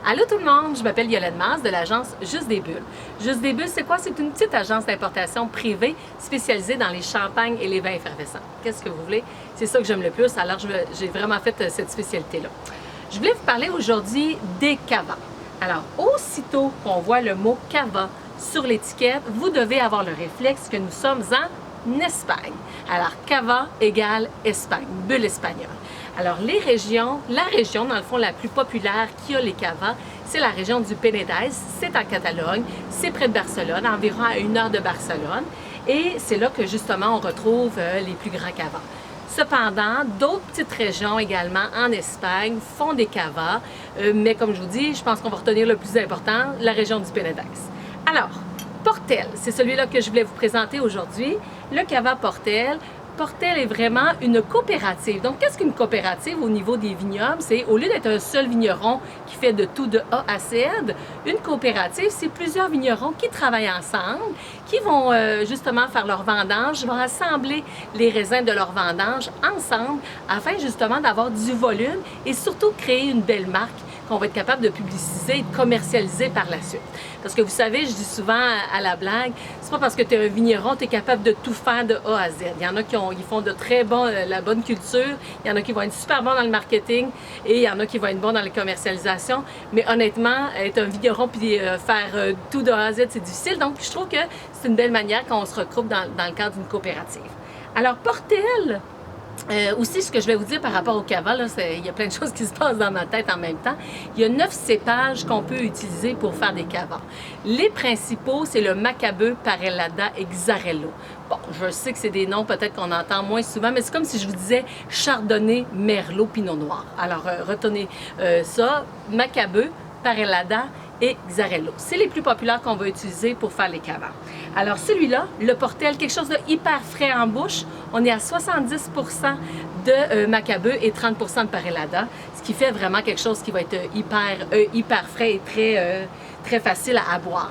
Allô tout le monde, je m'appelle Yolande Mas de l'agence Juste des Bulles. Juste des Bulles, c'est quoi? C'est une petite agence d'importation privée spécialisée dans les champagnes et les vins effervescents. Qu'est-ce que vous voulez? C'est ça que j'aime le plus, alors j'ai vraiment fait cette spécialité-là. Je voulais vous parler aujourd'hui des cavas. Alors, aussitôt qu'on voit le mot cava sur l'étiquette, vous devez avoir le réflexe que nous sommes en Espagne. Alors, cava égale Espagne, bulle espagnole. Alors, la région, dans le fond, la plus populaire qui a les cavas, c'est la région du Penedès. C'est en Catalogne, c'est près de Barcelone, environ à 1 heure de Barcelone. Et c'est là que, justement, on retrouve les plus grands cavas. Cependant, d'autres petites régions également en Espagne font des cavas, mais comme je vous dis, je pense qu'on va retenir le plus important, la région du Penedès. Alors, Portel, c'est celui-là que je voulais vous présenter aujourd'hui, le cava Portel. Portel est vraiment une coopérative. Donc, qu'est-ce qu'une coopérative au niveau des vignobles? C'est, au lieu d'être un seul vigneron qui fait de tout de A à Z, une coopérative, c'est plusieurs vignerons qui travaillent ensemble, qui vont justement faire leur vendange, vont assembler les raisins de leur vendange ensemble afin justement d'avoir du volume et surtout créer une belle marque qu'on va être capable de publiciser et de commercialiser par la suite. Parce que vous savez, je dis souvent à la blague, c'est pas parce que tu es un vigneron, tu es capable de tout faire de A à Z. Il y en a qui font de très bon, la bonne culture, il y en a qui vont être super bons dans le marketing et il y en a qui vont être bons dans la commercialisation. Mais honnêtement, être un vigneron puis faire tout de A à Z, c'est difficile. Donc, je trouve que c'est une belle manière quand on se regroupe dans le cadre d'une coopérative. Alors, Portel, aussi, ce que je vais vous dire par rapport au cava, là, il y a plein de choses qui se passent dans ma tête en même temps. Il y a 9 cépages qu'on peut utiliser pour faire des cavas. Les principaux, c'est le Macabeu, Parellada et Xarello. Bon, je sais que c'est des noms peut-être qu'on entend moins souvent, mais c'est comme si je vous disais Chardonnay, Merlot, Pinot Noir. Alors, retenez ça, Macabeu, Parellada et Xarello. C'est les plus populaires qu'on va utiliser pour faire les cavas. Alors celui-là, le Portel, quelque chose de hyper frais en bouche. On est à 70 de Macabeu et 30 de Parellada, ce qui fait vraiment quelque chose qui va être hyper frais et très facile à boire.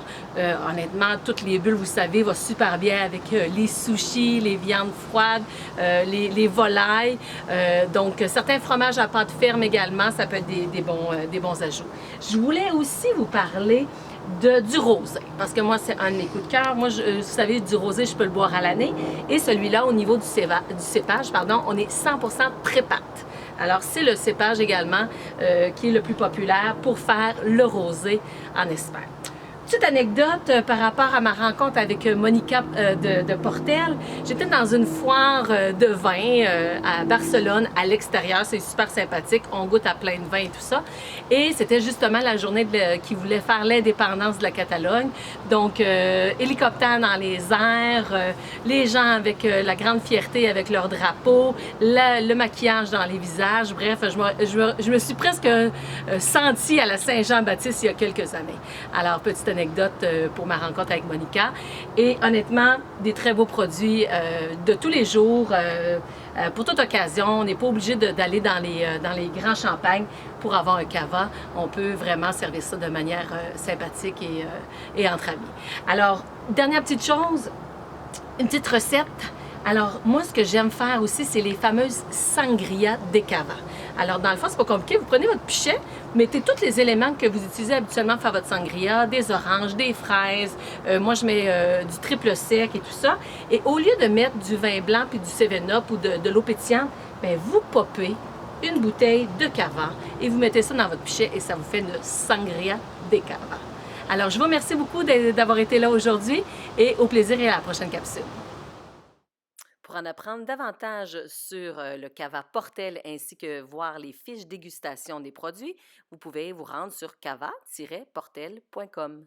Honnêtement, toutes les bulles, vous savez, vont super bien avec les sushis, les viandes froides, les volailles. Donc, certains fromages à pâte ferme également, ça peut être des bons ajouts. Je voulais aussi vous parler du rosé, parce que moi, c'est un de mes coups de cœur. Moi, vous savez, du rosé, je peux le boire à l'année. Et celui-là, au niveau du cépage, on est 100% prépate. Alors, c'est le cépage également qui est le plus populaire pour faire le rosé en Espagne. Petite anecdote par rapport à ma rencontre avec Monica de Portel. J'étais dans une foire de vin à Barcelone, à l'extérieur. C'est super sympathique. On goûte à plein de vins et tout ça. Et c'était justement la journée qui voulait faire l'indépendance de la Catalogne. Donc, hélicoptère dans les airs, les gens avec la grande fierté avec leur drapeau, le maquillage dans les visages. Bref, je me suis presque sentie à la Saint-Jean-Baptiste il y a quelques années. Alors, petite anecdote pour ma rencontre avec Monica. Et honnêtement, des très beaux produits de tous les jours, pour toute occasion. On n'est pas obligé d'aller dans les grands champagnes pour avoir un cava. On peut vraiment servir ça de manière sympathique et entre amis. Alors, dernière petite chose, une petite recette. Alors, moi, ce que j'aime faire aussi, c'est les fameuses sangria de cava. Alors, dans le fond, c'est pas compliqué. Vous prenez votre pichet, vous mettez tous les éléments que vous utilisez habituellement pour faire votre sangria, des oranges, des fraises. Moi, je mets du triple sec et tout ça. Et au lieu de mettre du vin blanc puis du 7-Up ou de l'eau pétillante, bien, vous popez une bouteille de cava et vous mettez ça dans votre pichet et ça vous fait une sangria de cava. Alors, je vous remercie beaucoup d'avoir été là aujourd'hui et au plaisir et à la prochaine capsule. Pour en apprendre davantage sur le cava Portel ainsi que voir les fiches dégustation des produits, vous pouvez vous rendre sur cava-portel.com.